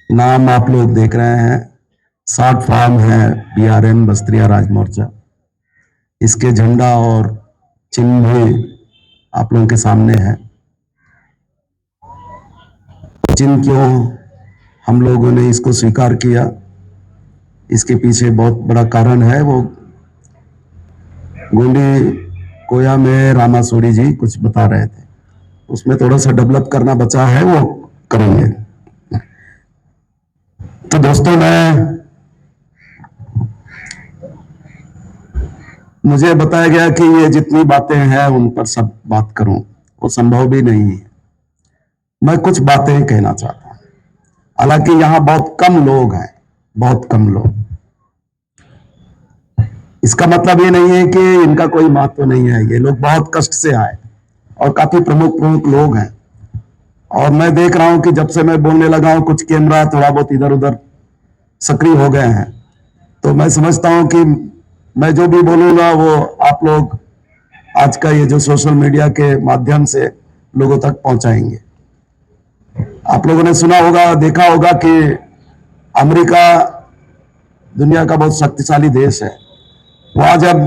नाम आप लोग देख रहे हैं, शॉर्ट फॉर्म है BRM बस्त्रिया राज मोर्चा। इसके झंडा और चिन्ह भी आप लोगों के सामने है। चिन्ह क्यों हम लोगों ने इसको स्वीकार किया, इसके पीछे बहुत बड़ा कारण है। वो गोंडी कोया में रामासोड़ी जी कुछ बता रहे थे, उसमें थोड़ा सा डेवलप करना बचा है, वो करेंगे। तो दोस्तों, मुझे बताया गया कि ये जितनी बातें हैं उन पर सब बात करूं, वो संभव भी नहीं है। मैं कुछ बातें कहना चाहता हूं, हालांकि यहां बहुत कम लोग हैं, बहुत कम लोग। इसका मतलब ये नहीं है कि इनका कोई महत्व नहीं है। ये लोग बहुत कष्ट से आए और काफी प्रमुख प्रमुख लोग हैं। और मैं देख रहा हूं कि जब से मैं बोलने लगा हूं, कुछ कैमरा थोड़ा बहुत इधर उधर सक्रिय हो गए हैं। तो मैं समझता हूं कि मैं जो भी बोलूंगा वो आप लोग आज का ये जो सोशल मीडिया के माध्यम से लोगों तक पहुंचाएंगे। आप लोगों ने सुना होगा, देखा होगा कि अमेरिका दुनिया का बहुत शक्तिशाली देश है। वहां जब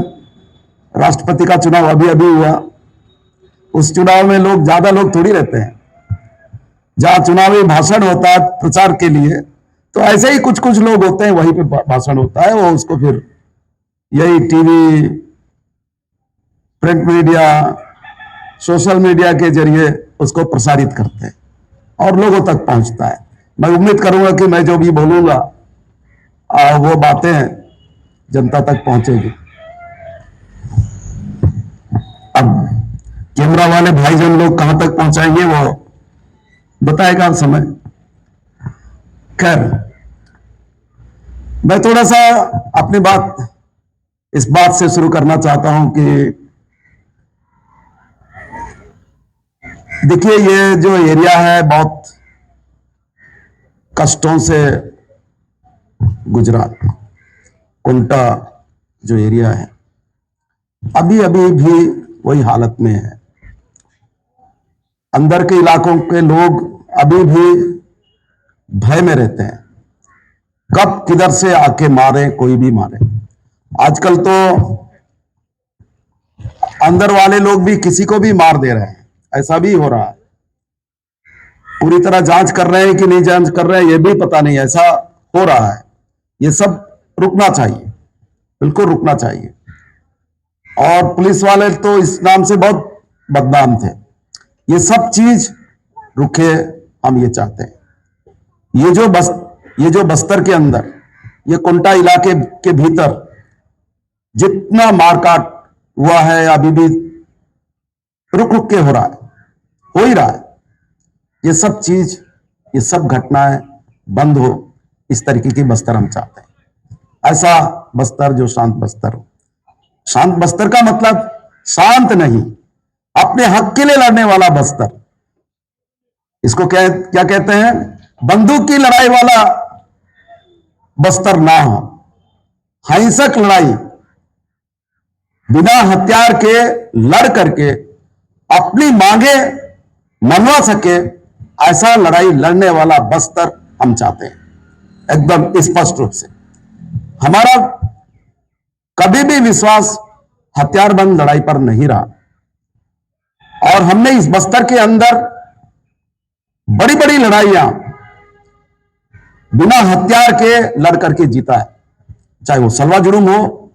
राष्ट्रपति का चुनाव अभी अभी हुआ, उस चुनाव में लोग ज्यादा लोग थोड़ी रहते हैं। जहां चुनावी भाषण होता है प्रचार के लिए, तो ऐसे ही कुछ कुछ लोग होते हैं, वहीं पे भाषण होता है। वो उसको फिर यही TV, print media, social media के जरिए उसको प्रसारित करते हैं और लोगों तक पहुंचता है। मैं उम्मीद करूंगा कि मैं जो भी बोलूंगा वो बातें जनता तक पहुंचेगी। अब कैमरा वाले भाईजान लोग कहां तक पहुंचाएंगे वो बताएगा समय। खैर, मैं थोड़ा सा अपनी बात इस बात से शुरू करना चाहता हूं कि देखिए, ये जो एरिया है बहुत कष्टों से गुजरा। कुंटा जो एरिया है अभी अभी भी वही हालत में है। अंदर के इलाकों के लोग अभी भी भय में रहते हैं, कब किधर से आके मारे, कोई भी मारे। आजकल तो अंदर वाले लोग भी किसी को भी मार दे रहे हैं, ऐसा भी हो रहा है। पूरी तरह जांच कर रहे हैं कि नहीं जांच कर रहे हैं ये भी पता नहीं, ऐसा हो रहा है। ये सब रुकना चाहिए, बिल्कुल रुकना चाहिए। और पुलिस वाले तो इस नाम से बहुत बदनाम थे। ये सब चीज रुके, हम ये चाहते हैं। ये जो बस्तर के अंदर, ये कुंटा इलाके के भीतर जितना मारकाट हुआ है, अभी भी रुक रुक के हो रहा है, हो ही रहा है। ये सब चीज, ये सब घटनाएं बंद हो, इस तरीके की बस्तर हम चाहते हैं। ऐसा बस्तर जो शांत बस्तर हो। शांत बस्तर का मतलब शांत नहीं, अपने हक के लिए लड़ने वाला बस्तर। इसको क्या कहते हैं? बंदूक की लड़ाई वाला बस्तर ना हो, हिंसक लड़ाई, बिना हथियार के लड़ करके अपनी मांगे मनवा सके, ऐसा लड़ाई लड़ने वाला बस्तर हम चाहते हैं, एकदम स्पष्ट रूप से। हमारा कभी भी विश्वास हथियारबंद लड़ाई पर नहीं रहा और हमने इस बस्तर के अंदर बड़ी बड़ी लड़ाइयां बिना हथियार के लड़ करके जीता है। चाहे वो सलवा जुड़ूम हो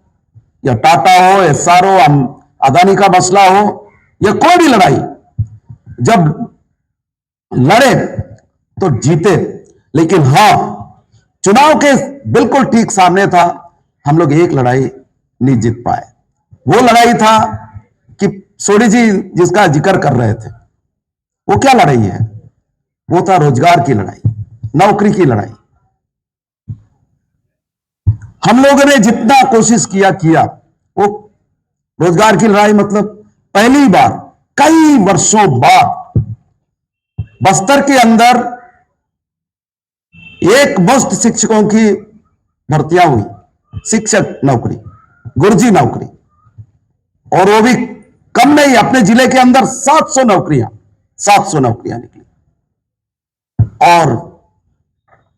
या टाटा हो, SRO, अदानी का मसला हो, या कोई भी लड़ाई, जब लड़े तो जीते। लेकिन हां, चुनाव के बिल्कुल ठीक सामने था, हम लोग एक लड़ाई नहीं जीत पाए। वो लड़ाई था कि सोडी जी जिसका जिक्र कर रहे थे, वो क्या लड़ाई है? वो था रोजगार की लड़ाई, नौकरी की लड़ाई। हम लोगों ने जितना कोशिश किया वो रोजगार की लड़ाई, मतलब पहली बार कई वर्षों बाद बस्तर के अंदर एक मुफ्त शिक्षकों की भर्तियां हुई, शिक्षक नौकरी, गुरुजी नौकरी। और वो भी कम नहीं, अपने जिले के अंदर 700 नौकरियां निकली। और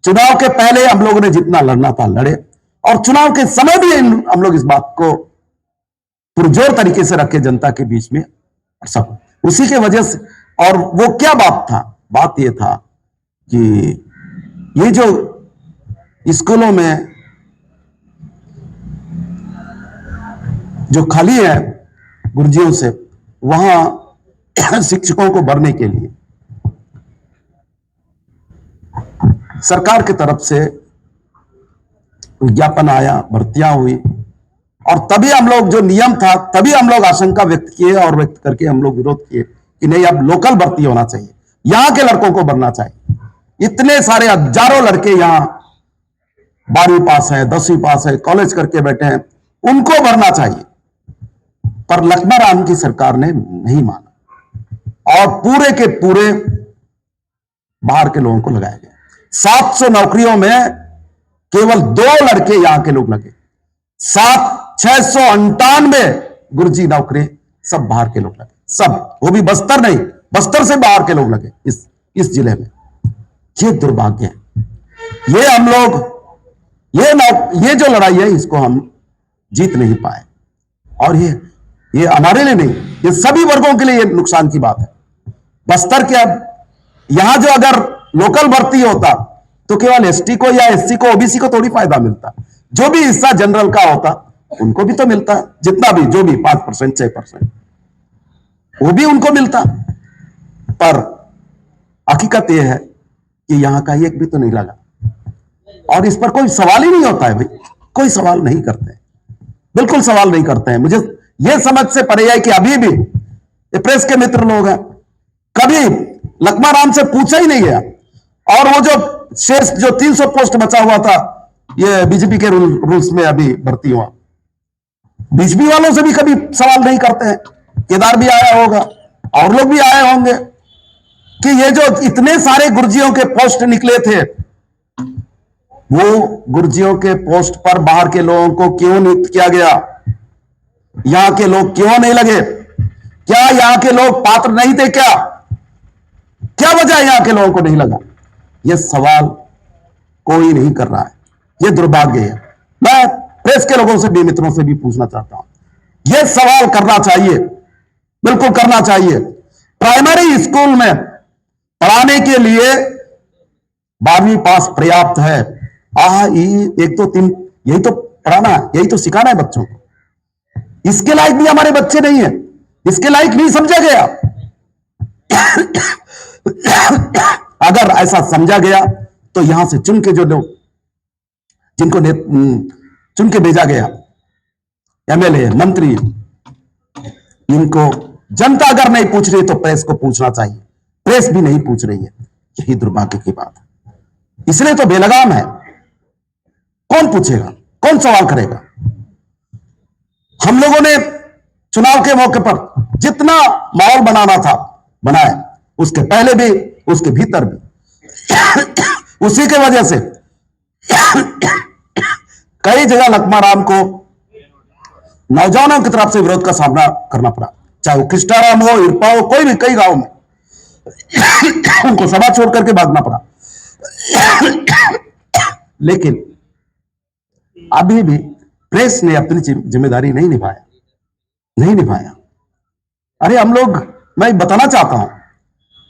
चुनाव के पहले हम लोगों ने जितना लड़ना था लड़े, और चुनाव के समय भी हम लोग इस बात को पुरजोर तरीके से रखे जनता के बीच में, और सब उसी के वजह से। और वो क्या बात था? बात ये था कि ये जो स्कूलों में जो खाली है गुरुजियों से, वहां शिक्षकों को भरने के लिए सरकार की तरफ से विज्ञापन आया, भर्तियां हुई, और तभी हम लोग, जो नियम था, तभी हम लोग आशंका व्यक्त किए, और व्यक्त करके हम लोग विरोध किए कि नहीं, अब लोकल भर्ती होना चाहिए, यहां के लड़कों को भरना चाहिए। इतने सारे हजारों लड़के यहां 12वीं पास है, 10वीं पास है, कॉलेज करके बैठे हैं, उनको भरना चाहिए। पर लखमा राम की सरकार ने नहीं माना, और पूरे के पूरे बाहर के लोगों को लगाया गया। 700 नौकरियों में केवल 2 लड़के यहां के लोग लगे। 698 गुरुजी नौकरी सब बाहर के लोग लगे, सब, वो भी बस्तर नहीं, बस्तर से बाहर के लोग लगे इस जिले में। ये दुर्भाग्य है। ये हम लोग, ये जो लड़ाई है, इसको हम जीत नहीं पाए, और ये हमारे लिए नहीं, ये सभी वर्गों के लिए ये नुकसान की बात है। बस्तर के, अब यहां जो अगर लोकल भर्ती होता तो केवल एसटी को या एससी को, ओबीसी को थोड़ी फायदा मिलता, जो भी हिस्सा जनरल का होता उनको भी तो मिलता, जितना भी, जो भी 5% 6% वो भी उनको मिलता। पर हकीकत यह है कि यहां का एक भी तो नहीं लगा, और इस पर कोई सवाल ही नहीं होता है भाई, कोई सवाल नहीं करते, बिल्कुल सवाल नहीं करते हैं। मुझे यह समझ से परे है कि अभी भी ये प्रेस के मित्र लोग हैं, कभी लखमा राम से पूछा ही नहीं गया, और वो जो शेष जो 300 पोस्ट बचा हुआ था, ये बीजेपी के रूल्स में अभी भर्ती हुआ, बीजेपी वालों से भी कभी सवाल नहीं करते हैं। केदार भी आया होगा, और लोग भी आए होंगे, कि ये जो इतने सारे गुरुजियों के पोस्ट निकले थे, वो गुरुजियों के पोस्ट पर बाहर के लोगों को क्यों नियुक्त किया गया? यहां के लोग क्यों नहीं लगे? क्या यहां के लोग पात्र नहीं थे? क्या वजह यहां के लोगों को नहीं लगा? यह सवाल कोई नहीं कर रहा है, यह दुर्भाग्य है। मैं प्रेस के लोगों से भी, मित्रों से भी पूछना चाहता हूं, यह सवाल करना चाहिए, बिल्कुल करना चाहिए। प्राइमरी स्कूल में पढ़ाने के लिए 12वीं पास पर्याप्त है। एक दो तीन, यही तो पढ़ाना है, यही तो सिखाना है बच्चों को। इसके लायक भी हमारे बच्चे नहीं है, इसके लायक नहीं समझा गया। अगर ऐसा समझा गया तो यहां से चुन के जो लोग, जिनको चुन के भेजा गया, एमएलए, मंत्री, इनको जनता अगर नहीं पूछ रही तो प्रेस को पूछना चाहिए। प्रेस भी नहीं पूछ रही है, यही दुर्भाग्य की बात है। इसलिए तो बेलगाम है, कौन पूछेगा, कौन सवाल करेगा? हम लोगों ने चुनाव के मौके पर जितना माहौल बनाना था बनाया, उसके पहले भी, उसके भीतर भी। उसी के वजह से कई जगह लखमा राम को नौजवानों की तरफ से विरोध का सामना करना पड़ा, चाहे वो कृष्णाराम हो, इरपा हो, कोई भी, कई गांव में उनको सभा छोड़ करके भागना पड़ा। लेकिन अभी भी प्रेस ने अपनी जिम्मेदारी नहीं निभाया। अरे हम लोग, मैं बताना चाहता हूं,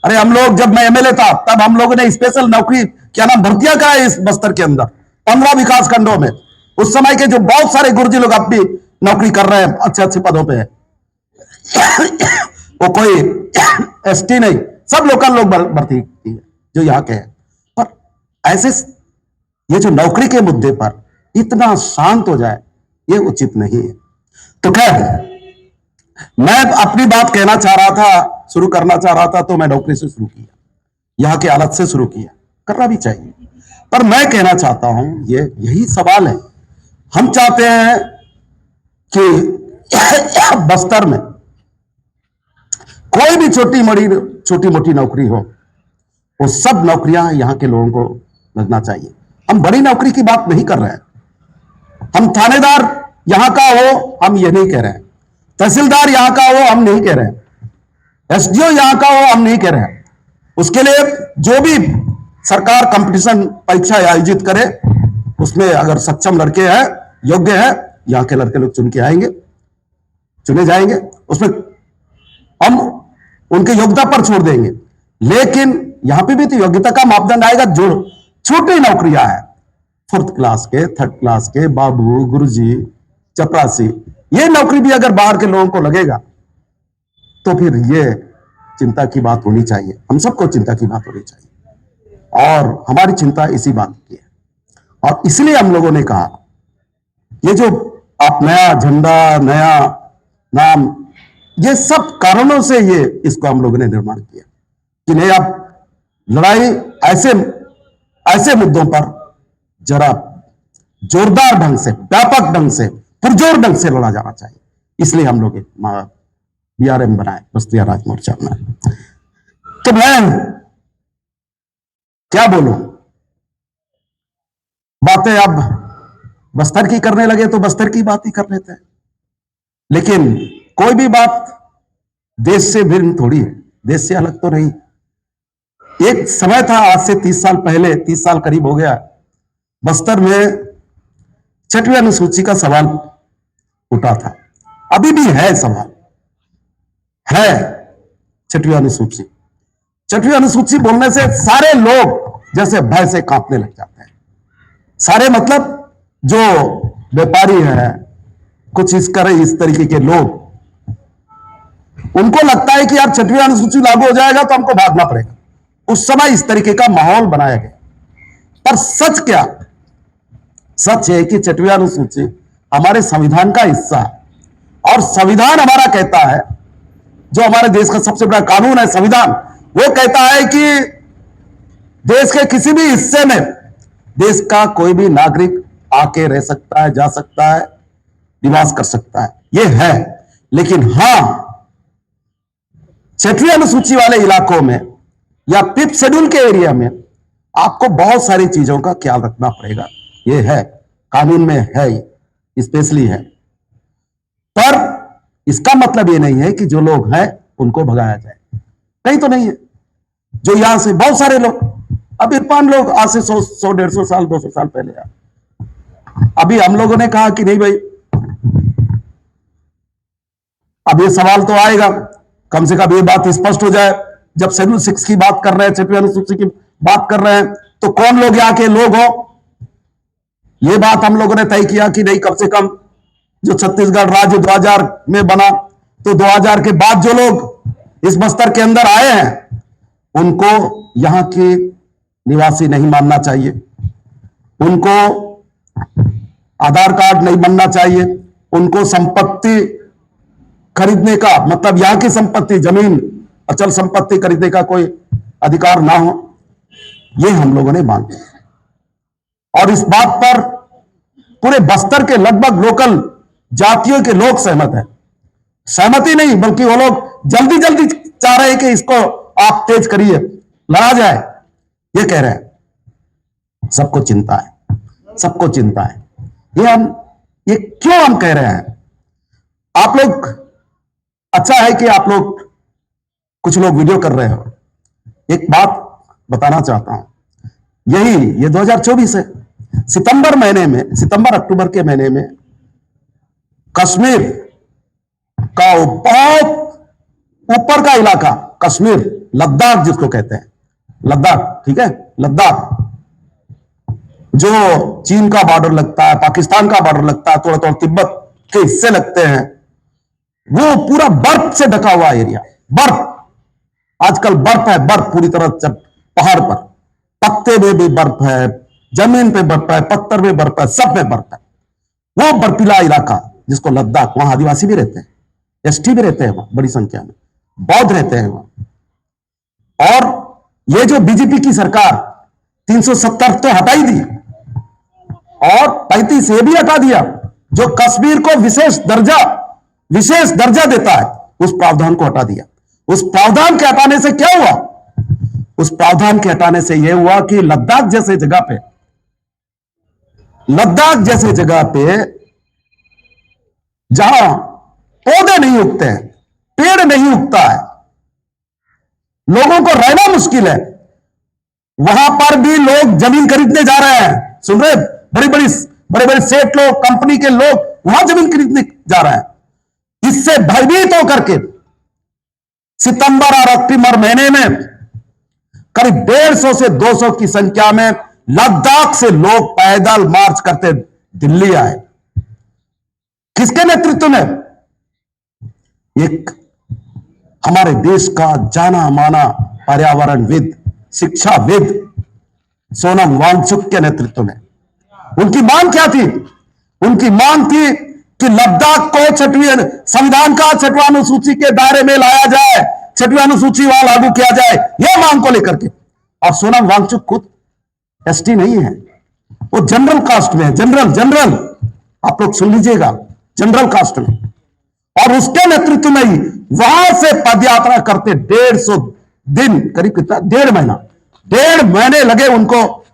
अरे हम लोग, जब मैं एमएलए था तब हम लोगों ने स्पेशल नौकरी, क्या नाम, भर्तियां कराई इस बस्तर के अंदर 15 विकास खंडों में। उस समय के जो बहुत सारे गुरुजी लोग अब भी नौकरी कर रहे हैं, अच्छे पदों पे है। वो कोई एसटी नहीं, सब लोकल लोग भर्ती की है जो यहाँ के हैं। पर ऐसे ये जो नौकरी के मुद्दे पर इतना शांत हो जाए, ये उचित नहीं है। तो खैर, मैं अपनी बात कहना चाह रहा था, शुरू करना चाह रहा था, तो मैं नौकरी से शुरू किया, यहाँ की हालत से शुरू किया, करना भी चाहिए। पर मैं कहना चाहता हूं, यही सवाल है। हम चाहते हैं कि बस्तर में कोई भी छोटी मोटी नौकरी हो, वो सब नौकरियां यहां के लोगों को लगना चाहिए। हम बड़ी नौकरी की बात नहीं कर रहे हैं। हम थानेदार यहां का हो, हम ये नहीं कह रहे हैं। तहसीलदार यहां का हो, हम नहीं कह रहे हैं। एसडीओ यहां का हो, हम नहीं कह रहे हैं। उसके लिए जो भी सरकार कंपटीशन परीक्षा आयोजित करे, उसमें अगर सक्षम लड़के हैं, योग्य है, यहाँ के लड़के लोग चुन के आएंगे, चुने जाएंगे, उसमें हम उनके योग्यता पर छोड़ देंगे। लेकिन यहां पे भी तो योग्यता का मापदंड आएगा। जो छोटी नौकरियां हैं, 4th क्लास के, 3rd क्लास के, बाबू, गुरुजी, चपरासी, ये नौकरी भी अगर बाहर के लोगों को लगेगा तो फिर ये चिंता की बात होनी चाहिए, हम सबको चिंता की बात होनी चाहिए। और हमारी चिंता इसी बात की है, और इसलिए हम लोगों ने कहा ये जो आप नया झंडा, नया नाम, ये सब कारणों से ये इसको हम लोगों ने निर्माण किया कि नहीं, अब लड़ाई ऐसे ऐसे मुद्दों पर जरा जोरदार ढंग से, व्यापक ढंग से, पुरजोर ढंग से लड़ा जाना चाहिए। इसलिए हम लोग बीआरएम बनाए, बस्तिया राज मोर्चा बनाए। तो मैं क्या बोलूं, बातें अब बस्तर की करने लगे तो बस्तर की बात ही कर लेते हैं, लेकिन कोई भी बात देश से भिन्न थोड़ी है, देश से अलग तो नहीं। एक समय था, आज से 30 साल पहले, 30 साल करीब हो गया, बस्तर में 6वीं अनुसूची का सवाल उठा था। अभी भी है सवाल, है 6वीं अनुसूची। 6वीं अनुसूची बोलने से सारे लोग जैसे भय से कांपने लग जाते हैं। सारे मतलब जो व्यापारी है, कुछ इस तरीके के लोग, उनको लगता है कि यार 6वीं अनुसूची लागू हो जाएगा तो हमको भागना पड़ेगा। उस समय इस तरीके का माहौल बनाया गया, पर सच क्या, सच है कि 6वीं अनुसूची हमारे संविधान का हिस्सा है, और संविधान हमारा कहता है, जो हमारे देश का सबसे बड़ा कानून है संविधान, वो कहता है कि देश के किसी भी हिस्से में देश का कोई भी नागरिक आके रह सकता है, जा सकता है, निवास कर सकता है, ये है। लेकिन हां, 6वीं अनुसूची वाले इलाकों में या 5th शेड्यूल के एरिया में आपको बहुत सारी चीजों का ख्याल रखना पड़ेगा। ये है, कानून में है, स्पेशली है। पर इसका मतलब ये नहीं है कि जो लोग हैं उनको भगाया जाए, कहीं तो नहीं है। जो यहां से बहुत सारे लोग, अब इरफान लोग आज से 100, 150 साल, 200 साल पहले आए। अभी हम लोगों ने कहा कि नहीं भाई, अब ये सवाल तो आएगा, कम से कम ये बात स्पष्ट हो जाए। जब शेड्यूल 6 की बात कर रहे हैं, 6वीं अनुसूची की बात कर रहे हैं, तो कौन लोग यहाँ के लोग हो, ये बात हम लोगों ने तय किया कि नहीं, कम से कम जो छत्तीसगढ़ राज्य 2000 में बना, तो 2000 के बाद जो लोग इस बस्तर के अंदर आए हैं, उनको यहां के निवासी नहीं मानना चाहिए, उनको आधार कार्ड नहीं बनना चाहिए, उनको संपत्ति खरीदने का, मतलब यहां की संपत्ति, जमीन, अचल संपत्ति खरीदने का कोई अधिकार ना हो, ये हम लोगों ने मांगा। और इस बात पर पूरे बस्तर के लगभग लोकल जातियों के लोग सहमत हैं। सहमति नहीं, बल्कि वो लोग जल्दी जल्दी चाह रहे हैं कि इसको आप तेज करिए, लड़ा जाए, ये कह रहे हैं। सबको चिंता है, सबको चिंता है। ये क्यों हम कह रहे हैं? आप लोग, अच्छा है कि आप लोग, कुछ लोग वीडियो कर रहे हो। एक बात बताना चाहता हूं, ये 2024 है, सितंबर महीने में, सितंबर अक्टूबर के महीने में कश्मीर का बहुत ऊपर का इलाका, कश्मीर, लद्दाख जिसको कहते हैं, लद्दाख, ठीक है, लद्दाख, जो चीन का बॉर्डर लगता है, पाकिस्तान का बॉर्डर लगता है, थोड़ा थोड़ा तिब्बत के हिस्से लगते हैं, वो पूरा बर्फ से ढका हुआ एरिया, बर्फ, आजकल बर्फ है, बर्फ पूरी तरह से पहाड़ पर, पत्ते में भी बर्फ है, जमीन पे बर्फ है, पत्थर में बर्फ है, सब में बर्फ है। वो बर्फीला इलाका जिसको लद्दाख, वहां आदिवासी भी रहते हैं, एसटी भी रहते हैं वहां बड़ी संख्या में, बौद्ध रहते हैं वहां। और ये जो बीजेपी की सरकार 370 तो हटा ही दी, और 35 ये भी हटा दिया, जो कश्मीर को विशेष दर्जा देता है, उस प्रावधान को हटा दिया। उस प्रावधान के हटाने से क्या हुआ? उस प्रावधान के हटाने से यह हुआ कि लद्दाख जैसे जगह पे जहां पौधे नहीं उगते हैं, पेड़ नहीं उगता है, लोगों को रहना मुश्किल है, वहां पर भी लोग जमीन खरीदने जा रहे हैं। सुन रहे? बड़े बड़े सेठ लोग, कंपनी के लोग वहां जमीन खरीदने जा रहे हैं। इससे भयभीत होकर के सितंबर और अक्टूबर महीने में करीब 150 से 200 की संख्या में लद्दाख से लोग पैदल मार्च करते दिल्ली आए। किसके नेतृत्व में? एक हमारे देश का जाना माना पर्यावरणविद, शिक्षाविद सोनम वांगचुक के नेतृत्व में। उनकी मांग क्या थी? उनकी मांग थी कि लद्दाख को संविधान का 6वां अनुसूची के दायरे में लाया जाए, 6वीं अनुसूची वहां लागू किया जाए, यह मांग को लेकर के। और सोनम वांगचुक खुद एसटी नहीं है, वो जनरल कास्ट में है। जनरल आप लोग सुन लीजिएगा, जनरल कास्ट में। और उसके नेतृत्व में ही वहां से पदयात्रा करते 150 दिन, करीब कितना, 1.5 महीने लगे उनको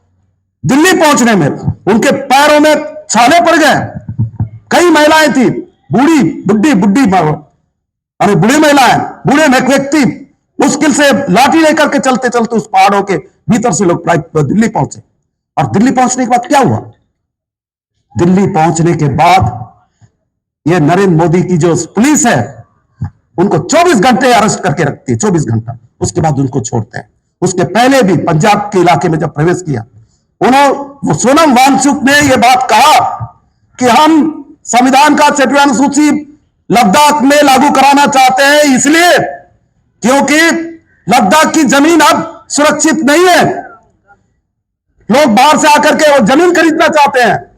दिल्ली पहुंचने में। उनके पैरों में छाले पड़ गए। कई महिलाएं थी, बुढ़ी अरे बूढ़ी महिलाएं, बूढ़े व्यक्ति मुश्किल से लाठी लेकर के चलते चलते उस पहाड़ों के भीतर से लोग दिल्ली पहुंचे। और दिल्ली पहुंचने के बाद क्या हुआ? दिल्ली पहुंचने के बाद ये नरेंद्र मोदी की जो पुलिस है उनको 24 घंटे अरेस्ट करके रखती है, 24 घंटा। उसके बाद उनको छोड़ते हैं। उसके पहले भी पंजाब के इलाके में जब प्रवेश किया, सोनम वांगचुक ने यह बात कहा कि हम संविधान का 6वीं अनुसूची लद्दाख में लागू कराना चाहते हैं, इसलिए क्योंकि लद्दाख की जमीन अब सुरक्षित नहीं है। लोग बाहर से आकर के वो जमीन खरीदना चाहते हैं।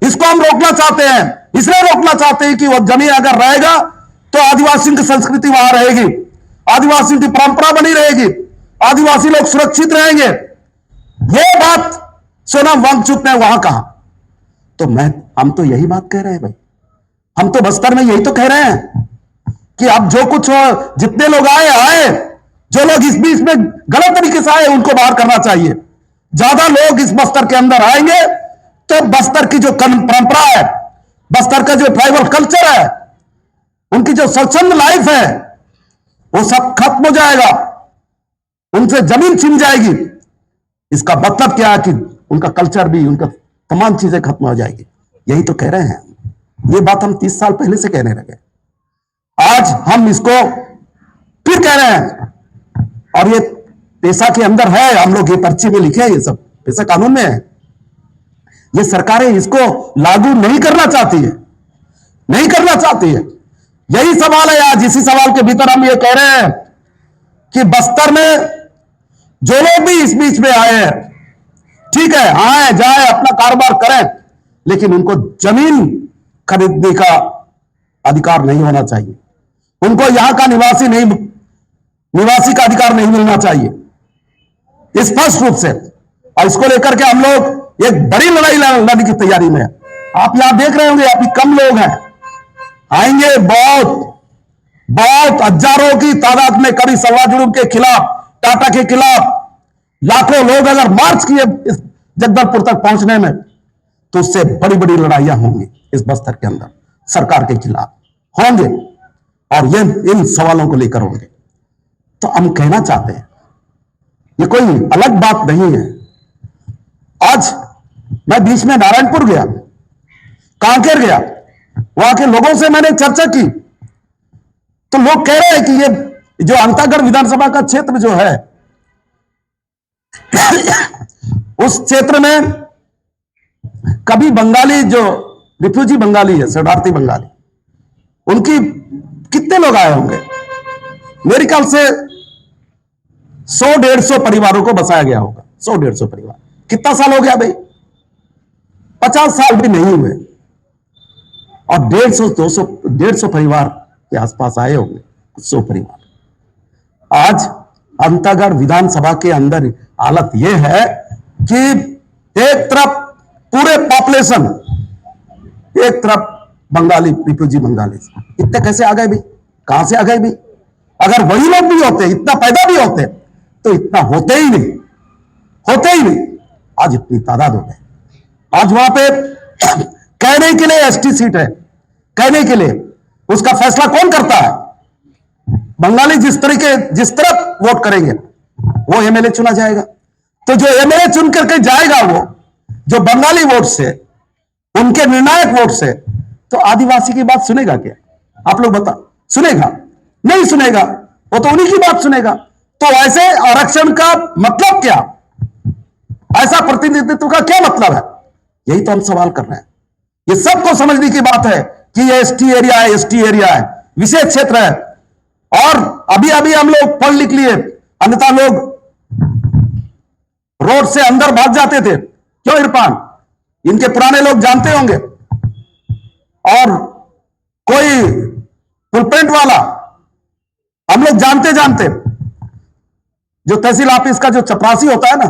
इसको हम रोकना चाहते हैं। इसलिए रोकना चाहते हैं कि वो जमीन अगर रहेगा तो आदिवासियों की संस्कृति वहां रहेगी, आदिवासियों की परंपरा बनी रहेगी, आदिवासी लोग सुरक्षित रहेंगे। यह बात सोनम वांगचुक ने वहां कहा। तो हम तो यही बात कह रहे हैं भाई। हम तो बस्तर में यही तो कह रहे हैं कि अब जो कुछ हो, जितने लोग आए, जो लोग इस बीच में गलत तरीके से आए उनको बाहर करना चाहिए। ज्यादा लोग इस बस्तर के अंदर आएंगे तो बस्तर की जो परंपरा है, बस्तर का जो ट्राइबल कल्चर है, उनकी जो स्वच्छंद लाइफ है, वो सब खत्म हो जाएगा, उनसे जमीन छिन जाएगी। इसका मतलब क्या है कि उनका कल्चर भी, उनका तमाम चीजें खत्म हो जाएगी। यही तो कह रहे हैं। ये बात हम 30 साल पहले से कहने लगे। आज हम इसको फिर कह रहे हैं। और ये पेशा के अंदर है, हम लोग ये पर्ची में लिखे हैं, ये सब पेशा कानून में है। ये सरकारें इसको लागू नहीं करना चाहती है, नहीं करना चाहती है। यही सवाल है आज। इसी सवाल के भीतर हम ये कह रहे हैं कि बस्तर में जो लोग भी इस बीच में आए हैं, ठीक है, आए जाए अपना कारोबार करें, लेकिन उनको जमीन खरीदने का अधिकार नहीं होना चाहिए। उनको यहां का निवासी का अधिकार नहीं मिलना चाहिए, स्पष्ट रूप से। और इसको लेकर के हम लोग एक बड़ी लड़ाई लड़ने की तैयारी में है। आप यहां देख रहे होंगे, अभी कम लोग हैं, आएंगे बहुत हजारों की तादाद में। कभी सवाजुड़ूम के खिलाफ, टाटा के खिलाफ लाखों लोग अगर मार्च किए इस जगदलपुर तक पहुंचने में, तो उससे बड़ी बड़ी लड़ाइयां होंगी इस बस्तर के अंदर, सरकार के खिलाफ होंगे। और ये इन सवालों को लेकर होंगे। तो हम कहना चाहते हैं, ये कोई अलग बात नहीं है। आज मैं बीच में नारायणपुर गया, कांकेर गया, वहां के लोगों से मैंने चर्चा की, तो लोग कह रहे हैं कि ये जो अंतागढ़ विधानसभा का क्षेत्र जो है उस क्षेत्र में कभी बंगाली, जो रिफ्यूजी बंगाली है, शरणार्थी बंगाली, उनकी कितने लोग आए होंगे? मेरे ख्याल से 100-150 परिवारों को बसाया गया होगा। 100-150 परिवार। कितना साल हो गया भाई? 50 साल भी नहीं हुए। और 150 परिवार के आसपास आए होंगे, 100 परिवार। आज अंतागढ़ विधानसभा के अंदर हालत यह है कि एक तरफ पूरे पॉपुलेशन, एक तरफ बंगाली, रिफ्यूजी बंगाली। इतने कैसे आ गए भाई? कहां से आ गए भाई? अगर वही लोग भी होते, इतना पैदा भी होते, तो इतना होते ही नहीं। आज इतनी तादाद हो गई। आज वहां पे कहने के लिए एसटी सीट है, कहने के लिए। उसका फैसला कौन करता है? बंगाली जिस तरफ वोट करेंगे वो एमएलए चुना जाएगा। तो जो एमएलए चुन करके जाएगा वो जो बंगाली वोट से, उनके निर्णायक वोट से, तो आदिवासी की बात सुनेगा क्या? आप लोग बता, सुनेगा? नहीं सुनेगा। वो तो उन्हीं की बात सुनेगा। तो ऐसे आरक्षण का मतलब क्या? ऐसा प्रतिनिधित्व का क्या मतलब है? यही तो हम सवाल कर रहे हैं। ये सबको समझने की बात है कि ये एसटी एरिया है, एसटी एरिया है, विशेष क्षेत्र है। और अभी अभी हम लोग पढ़ लिख लिए, अन्यथा लोग रोड से अंदर भाग जाते थे। क्यों इरफान? इनके पुराने लोग जानते होंगे। और कोई फुलप्रिंट वाला, हम लोग जानते जानते, जो तहसील ऑफिस का जो चपरासी होता है ना,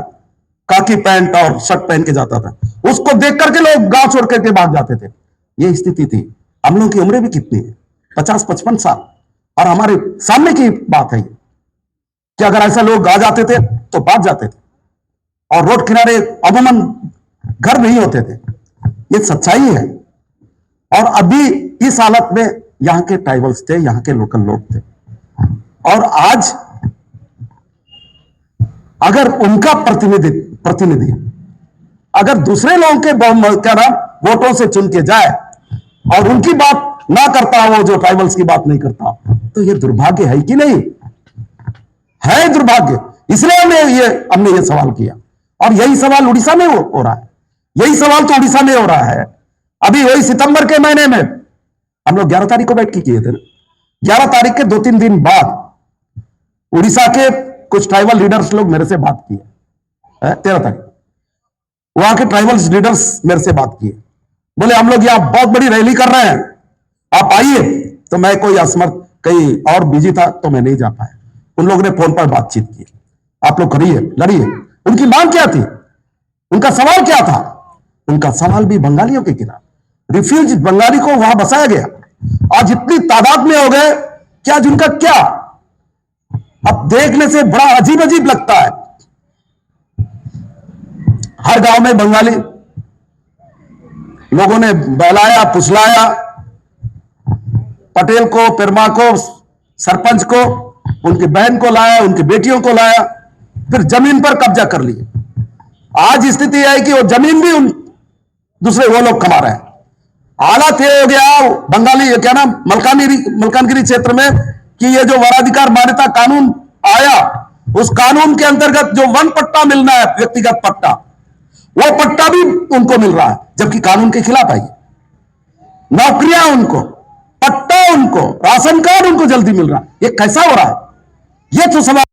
काकी पैंट और शर्ट पहन के जाता था, उसको देख करके लोग गांव छोड़ करके भाग जाते थे। ये स्थिति थी। हम लोगों की उम्रें भी कितनी है, 50-55 साल। और हमारे सामने की बात है ये कि अगर ऐसा लोग आ जाते थे तो भाग जाते थे, और रोड किनारे अमूमन घर नहीं होते थे। ये सच्चाई है। और अभी इस हालत में यहां के ट्राइबल्स थे, यहां के लोकल लोग थे। और आज अगर उनका प्रतिनिधि अगर दूसरे लोगों के क्या नाम वोटों से चुन के जाए और उनकी बात ना करता हो, जो ट्राइबल्स की बात नहीं करता, तो ये दुर्भाग्य है कि नहीं? है दुर्भाग्य। इसलिए हमने ये सवाल किया। और यही सवाल उड़ीसा में हो रहा है। यही सवाल तो उड़ीसा में हो रहा है। अभी वही सितंबर के महीने में हम लोग 11 तारीख को बैठ के किए थे। 11 तारीख के 2-3 दिन बाद उड़ीसा के कुछ ट्राइबल लीडर्स लोग मेरे से बात किए। 13 तारीख वहां के ट्राइबल लीडर्स मेरे से बात किए। बोले हम लोग यहां बहुत बड़ी रैली कर रहे हैं, आप आइए। तो मैं कोई असमर्थ, कहीं और बिजी था, तो मैं नहीं जा पाया। उन लोगों ने फोन पर बातचीत की, आप लोग करिए, लड़िए। उनकी मांग क्या थी? उनका सवाल क्या था? उनका सवाल भी बंगालियों के खिलाफ। रिफ्यूज बंगाली को वहां बसाया गया। आज इतनी तादाद में हो गए कि आज उनका क्या, अब देखने से बड़ा अजीब अजीब लगता है। हर गांव में बंगाली लोगों ने बहलाया, फुसलाया, पटेल को, पेरमा को, सरपंच को, उनकी बहन को लाया, उनकी बेटियों को लाया, फिर जमीन पर कब्जा कर लिया। आज स्थिति है कि वो जमीन भी उन दूसरे वो लोग कमा रहे हैं। हालत ये हो गया बंगाली, क्या नाम, मलकानगिरी क्षेत्र में, कि ये जो वनाधिकार मान्यता कानून आया, उस कानून के अंतर्गत जो वन पट्टा मिलना है, व्यक्तिगत पट्टा, वो पट्टा भी उनको मिल रहा है, जबकि कानून के खिलाफ आई। नौकरियां उनको, पट्टा उनको, राशन कार्ड उनको जल्दी मिल रहा है। ये कैसा हो रहा है? ये तो सवाल